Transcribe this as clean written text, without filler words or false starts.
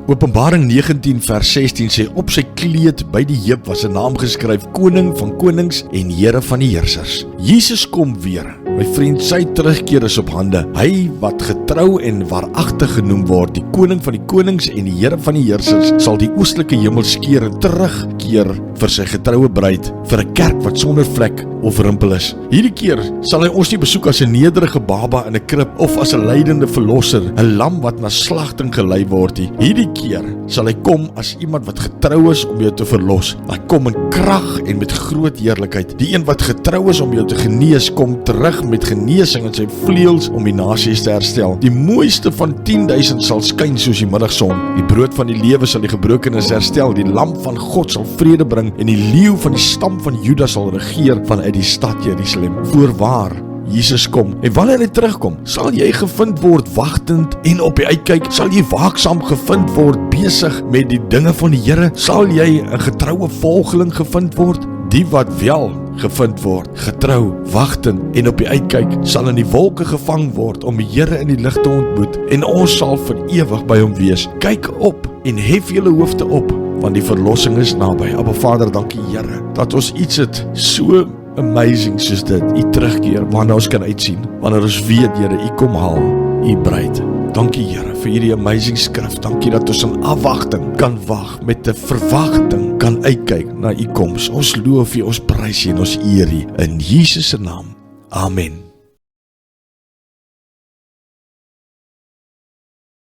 Openbaring 19 vers 16 sê, op sy kleed by die heup was 'n naam geskryf, Koning van konings en Here van die heersers. Jesus kom weer. My vriend, sy terugkeer is op hande. Hy wat getrou en waaragtig genoem word, die Koning van die konings en die Here van die heersers, sal die oostelike hemel skeer en terugkeer vir sy getroue bruid, vir 'n kerk wat sonder vlek of rimpel is. Hierdie keer sal hy ons nie besoek as 'n nederige baba in 'n krib of as 'n lydende verlosser, 'n lam wat na slagting gelei word nie. Hierdie keer sal hy kom as iemand wat getrou is om jou te verlos. Hy kom in krag en met groot heerlikheid. Die een wat getrou is om jou te genees, kom terug met genesing in sy vleuels om die nasies te herstel. Die mooiste van 10.000 sal skyn soos die middagson. Die brood van die lewe sal die gebrokenes herstel. Die lam van God sal vrede bring en die leeu van die stam van Juda sal regeer vanuit die stad Jerusalem. Voorwaar, Jesus kom, en wanneer hy terugkom, sal jy gevind word wagtend en op die uitkyk, sal jy waaksaam gevind word besig met die dinge van die Here, sal jy 'n getroue volgeling gevind word, die wat wel gevind word, getrou, wagtend en op die uitkyk, sal in die wolke gevang word om die Here in die lig te ontmoet, en ons sal vir ewig by hom wees. Kyk op en hef julle hoofde op, want die verlossing is naby. Aba Vader, dankie Here, dat ons iets het so amazing soos dit, u terugkeer, waarna ons kan uitsien, wanneer ons weet, Here, u kom haal, u bruid. Dankie Here vir hierdie amazing skrif, dankie dat ons in afwagting kan wag, met 'n verwagting kan uitkyk na u koms. Ons loof u, ons prys u en ons eer u, in Jesus se naam, amen.